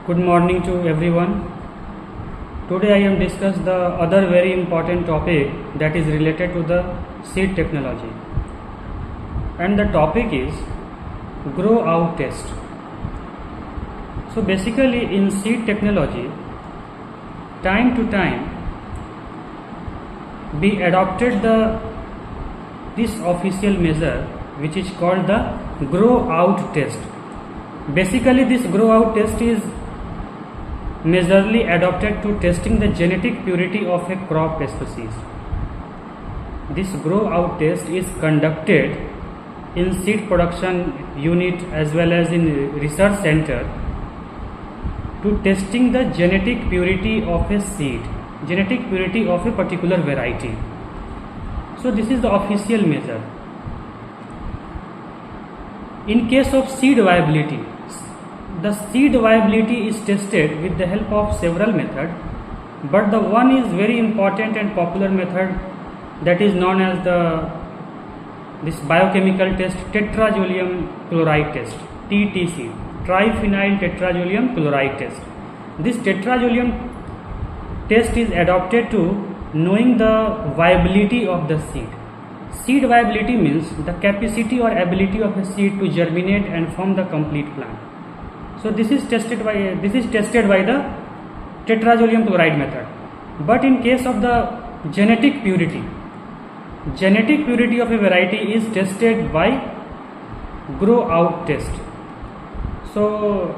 Good morning to everyone. Today I am discuss the other very important topic that is related to the seed technology, and the topic is grow out test. So basically in seed technology, time to time we adopted this official measure which is called the grow out test. Basically this grow out test is majorly adopted to testing the genetic purity of a crop species. This grow out test is conducted in seed production unit as well as in research center to testing the genetic purity of a seed, genetic purity of a particular variety. So this is the official measure. In case of seed viability, the seed viability is tested with the help of several methods, but the one is very important and popular method that is known as this biochemical test, tetrazolium chloride test, TTC, triphenyl tetrazolium chloride test. This tetrazolium test is adopted to knowing the viability of the seed. Seed viability means the capacity or ability of a seed to germinate and form the complete plant. So this is tested by the tetrazolium chloride method. But in case of the genetic purity of a variety is tested by grow out test. So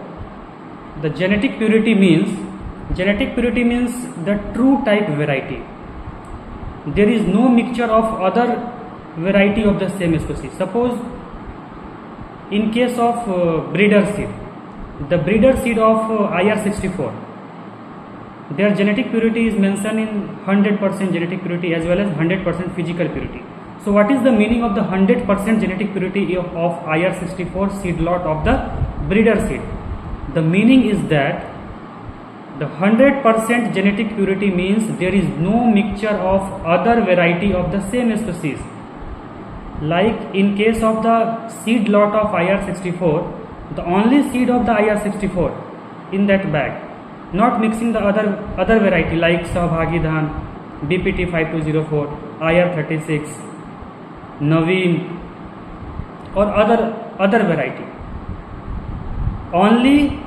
the genetic purity means the true type variety. There is no mixture of other variety of the same species. Suppose in case of breeder seed, the breeder seed of IR64, their genetic purity is mentioned in 100% genetic purity as well as 100% physical purity. So what is the meaning of the 100% genetic purity of IR64 seed lot of the breeder seed? The meaning is that the 100% genetic purity means there is no mixture of other variety of the same species. Like in case of the seed lot of IR64, the only seed of the IR64 in that bag, not mixing the other variety like Sahbhagi Dhan, BPT 5204, IR36, Naveen or other variety. Only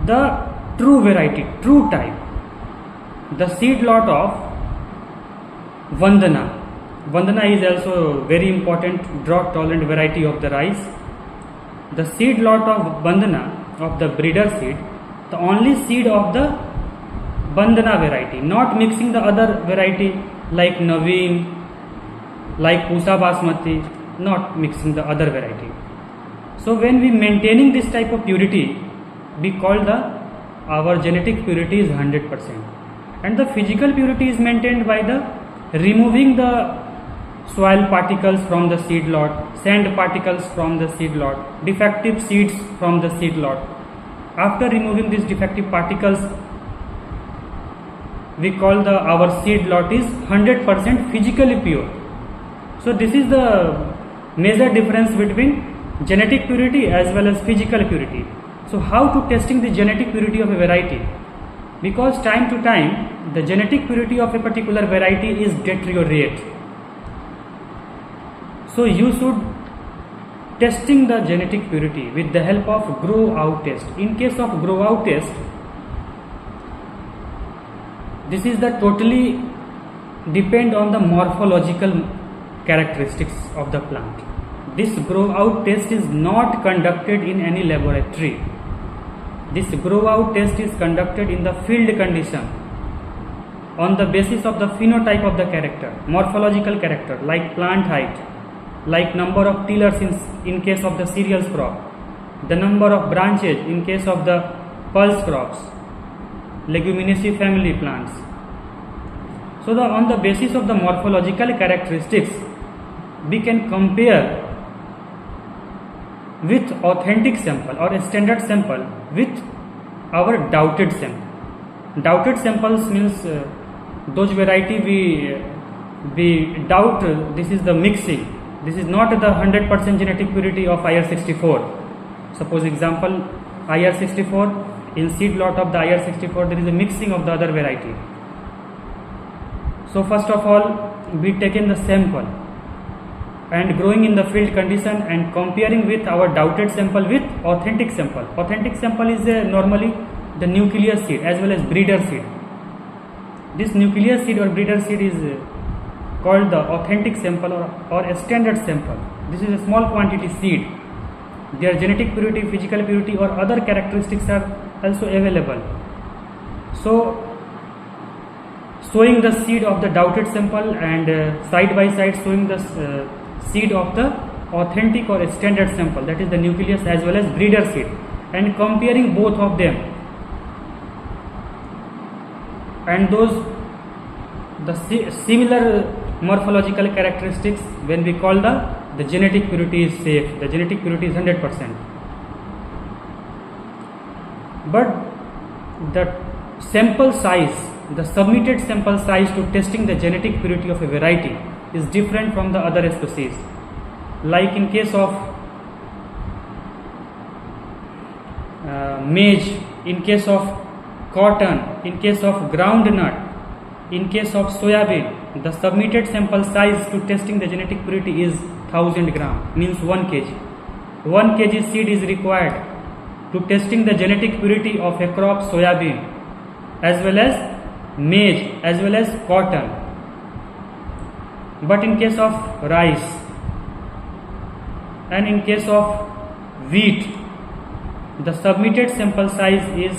the true variety, true type, the seed lot of Vandana. Vandana is also very important drought tolerant variety of the rice. The seed lot of Bandhana of the breeder seed, the only seed of the Bandhana variety, not mixing the other variety like Naveen, like Pusa Basmati, not mixing the other variety. So when we maintaining this type of purity, we call our genetic purity is 100%, and the physical purity is maintained by the removing the soil particles from the seed lot, sand particles from the seed lot, defective seeds from the seed lot. After removing these defective particles, we call our seed lot is 100% physically pure. So this is the major difference between genetic purity as well as physical purity. So how to testing the genetic purity of a variety? Because time to time the genetic purity of a particular variety is deteriorate. So you should testing the genetic purity with the help of grow out test. In case of grow out test, this is the totally depend on the morphological characteristics of the plant. This grow out test is not conducted in any laboratory. This grow out test is conducted in the field condition on the basis of the phenotype of the character, morphological character like plant height, like number of tillers in case of the cereals crop, the number of branches in case of the pulse crops, leguminaceae family plants. So on the basis of the morphological characteristics, we can compare with authentic sample or a standard sample with our doubted sample. Doubted samples means those variety we doubt this is the mixing. This is not the 100% genetic purity of IR64. Suppose example, IR64. In seed lot of the IR64 there is a mixing of the other variety. So first of all we taken the sample and growing in the field condition and comparing with our doubted sample with authentic sample. Authentic sample is normally the nucleus seed as well as breeder seed. This nucleus seed or breeder seed is called the authentic sample or a standard sample. This is a small quantity seed. Their genetic purity, physical purity or other characteristics are also available. So showing the seed of the doubted sample and side by side showing the seed of the authentic or standard sample, that is the nucleus as well as breeder seed, and comparing both of them, and those the similar morphological characteristics, when we call the genetic purity is safe, the genetic purity is 100%. But the sample size, the submitted sample size to testing the genetic purity of a variety is different from the other species. Like in case of maize, in case of cotton, in case of groundnut, in case of soybean, the submitted sample size to testing the genetic purity is 1000 gram, means 1 kg. 1 kg seed is required to testing the genetic purity of a crop soybean as well as maize as well as cotton. But in case of rice and in case of wheat, the submitted sample size is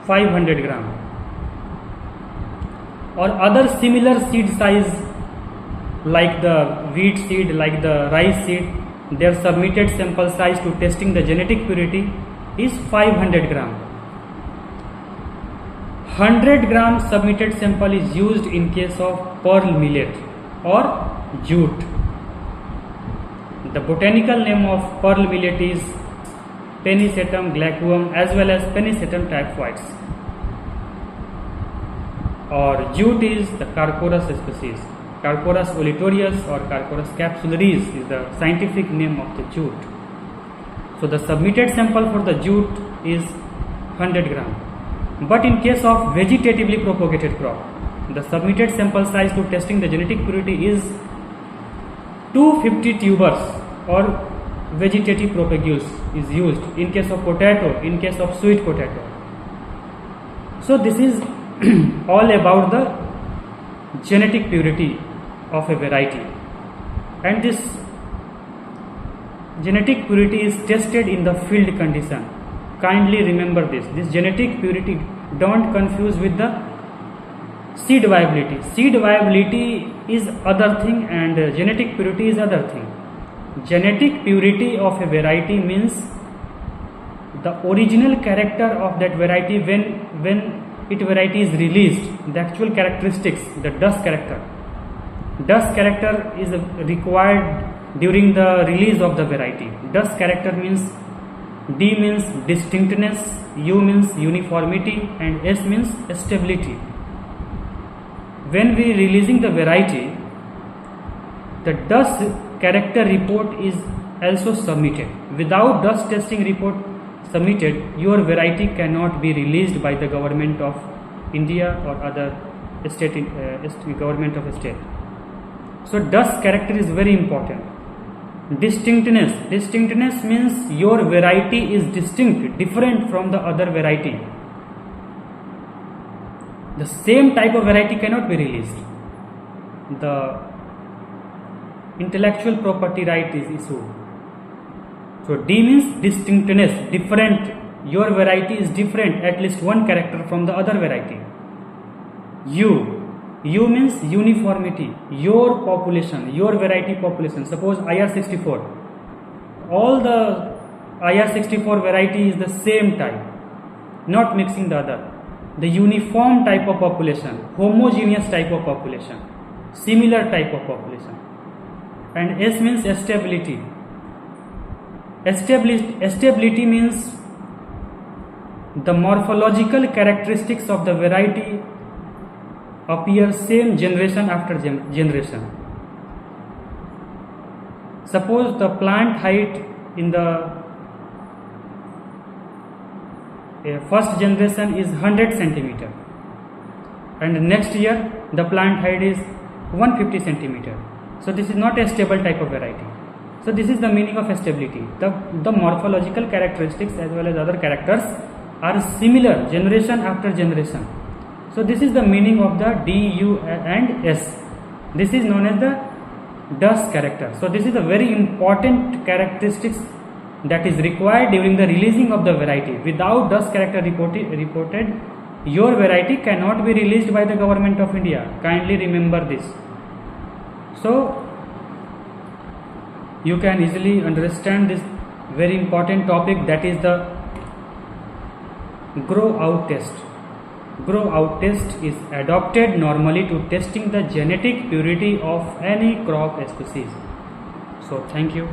500 gram. Or other similar seed size like the wheat seed, like the rice seed, their submitted sample size to testing the genetic purity is 500 gram. 100 gram submitted sample is used in case of pearl millet or jute. The botanical name of pearl millet is Penicetum glaucum as well as Penicetum typhoides. Or jute is the Carcorus species. Carcorus oletorius or Carcorus capsularis is the scientific name of the jute. So the submitted sample for the jute is 100 gram. But in case of vegetatively propagated crop, the submitted sample size to testing the genetic purity is 250 tubers or vegetative propagules is used in case of potato, in case of sweet potato. So this is all about the genetic purity of a variety, and this genetic purity is tested in the field condition. Kindly remember this genetic purity, don't confuse with the seed viability. Seed viability is other thing and genetic purity is other thing. Genetic purity of a variety means the original character of that variety when it variety is released, the actual characteristics, the dust character. Dust character is required during the release of the variety. Dust character means D means distinctness, U means uniformity and S means stability. When we releasing the variety, the dust character report is also submitted. Without dust testing report submitted, your variety cannot be released by the government of India or other state government of a state. So dust character is very important. Distinctness means your variety is distinct, different from the other variety. The same type of variety cannot be released. The intellectual property right is issued. So D means distinctness, different. Your variety is different, at least one character from the other variety. U means uniformity. Your population, your variety population. Suppose IR64. All the IR64 variety is the same type, not mixing the other. The uniform type of population, homogeneous type of population, similar type of population. And S means stability. Stability means the morphological characteristics of the variety appear same generation after generation. Suppose the plant height in the first generation is 100 centimeter and next year the plant height is 150 centimeter. So this is not a stable type of variety. So this is the meaning of stability. The morphological characteristics as well as other characters are similar generation after generation. So this is the meaning of the D, U and S. This is known as the dust character. So this is a very important characteristics that is required during the releasing of the variety. Without dust character reported, your variety cannot be released by the government of India. Kindly remember this. So you can easily understand this very important topic, that is the grow out test. Grow out test is adopted normally to testing the genetic purity of any crop species. So thank you.